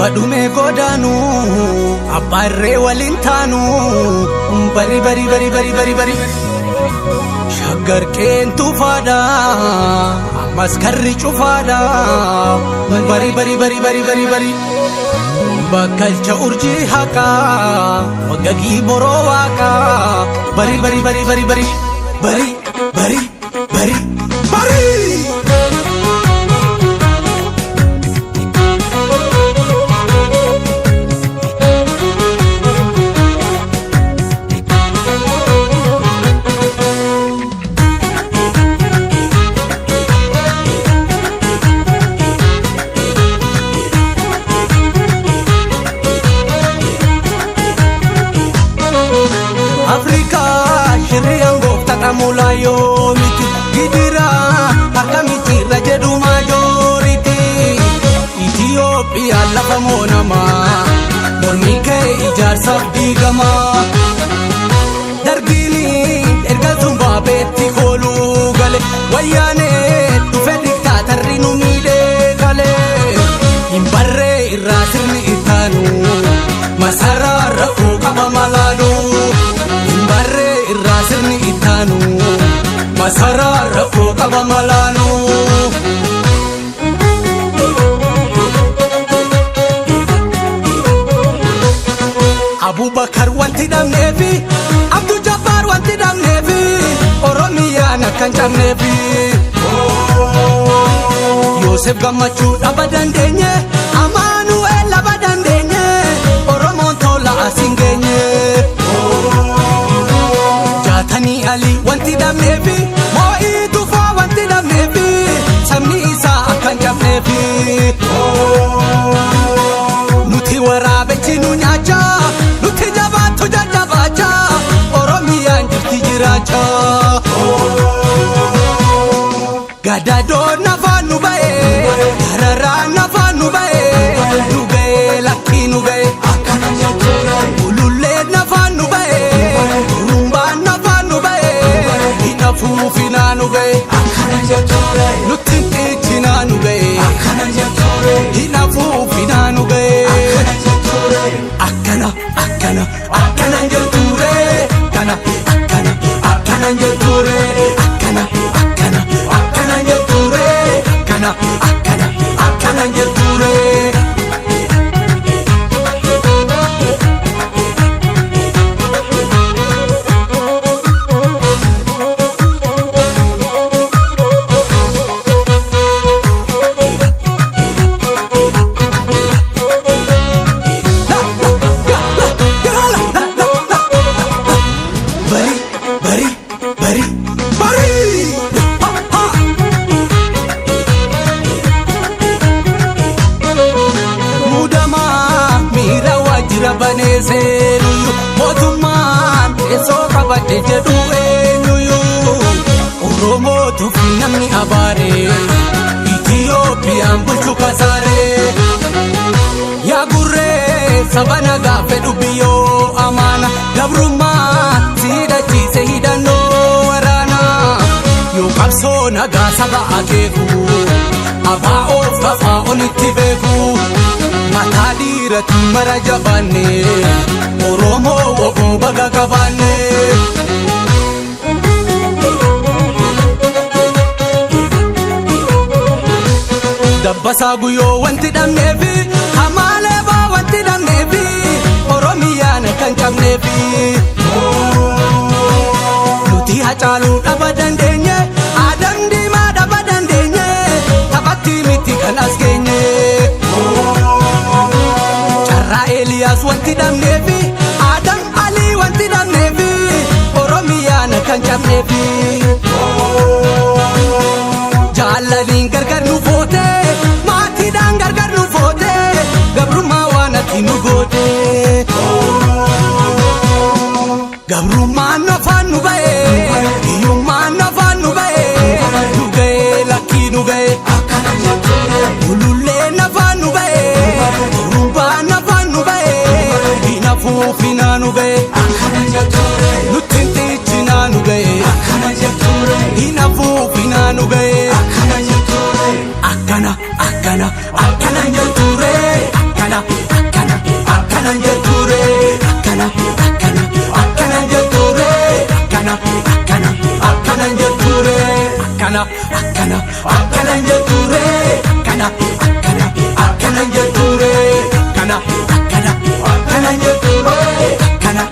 Badhume godanu abbaarree waliin taanu bari bari bari bari bari bari shaggar qeentu faadha ammas karri cufaadha bari bari bari bari bari bari bakkalcha urjii haqaa wagagii boroo waaqaa bari bari bari bari bari bari bari bari bari Africa shiriyan gofta tamula yomiti gidira akamiti rajedu majority Ethiopia lafa monama dormike ijarsa digama dargini erga Zimbabwetti kolu gale wayane tufe dictatorri nu mile gale imbarre irrasirni itanu masara rafu kaba malanu Irrasirni itanu masara rafu kaba malanu Abubakar wanti damnefi Abdul Jabbar wanti damnefi Oromiyaa nakkan cabnefi Yosef Gammachuu dhaba dandeenye Amaanu'eel dhaba dandeenye Oromoon tola asin geenye Jaatanii Ali wanti damneefi Moo'ii Tufaa wanti damneefi sabni isaa akkan cabneefi Nuti waraabechi nu nyaachaa nuti jabaattu jajjabaachaa Oromiyaan jirti jiraachaa Gadaadoon afaan nu ba'ee Dararaan afaan nu ba'ee nu ga'ee lakkii nu ga'ee akkana jechuudha Ululleen afaan nu ba'ee Rumbaan afaan nu ba'ee Hinafuufinaa nu ga'ee akkana jechuudha Nutti xiichinaa nu ga'ee akkana jechuudha Hinafuufinaa nu ga'ee akkana jechuudha Akkana akkana akkana jechuudha Kana akkana akkana jechuudha Akkana akkana akkana jechuudha Kana akkana akkana jechuudha Mootummaan teessoo qabate jedhu eenyuyyuu Oromootuuf namni abaaree Itiyoophiyaan bulchu kasaaree Yaa gurree saba nagaa fedhu biyyoo amaana Gabrummaa siidhachiise hidhannoo waraana Yoo qabsoo nagaa saba akeeku Abaa'oof kafaa olitti beeku Mataa dhiiratu mara jabaanne Oromoo woboo baga qabaanne Dabbasaa guyyoo wanti dhabneefi Hamaalee baa wanti dhabneefi Oromiyaan kan cabneefi Nuti Hacaaluu dhaba dandeenye Adam Diimaa dhaba dandeenye Taphatti miti kan as geenye Elias wanti damneefi Adam Ali wanti damneefi Oromiyaan kan cabneefi Jaalaliin gargar nu foote maatiidhaan gargar nu foote Gabrummaa waan ati nu goote Gabrummaan afaan nu ba'ee Hiyyummaan afaan nu ba'ee Nu ga'ee lakkii nu ga'ee akkana jechuudha Ululleen afaan nu ba'ee Rumbaan afaan nu ba'ee Hinafuufinaa nu ga'ee akkana jechuudha Nutti xiichinaa nu ga'ee akkana jechuudha Hinafuufinaa nu ga'ee akkana jechuudha Akkana akkana akkana jechuudha Akkana akkana akkana akkana jechuure kana akkana jechuure kana akkana akkana jechuure kana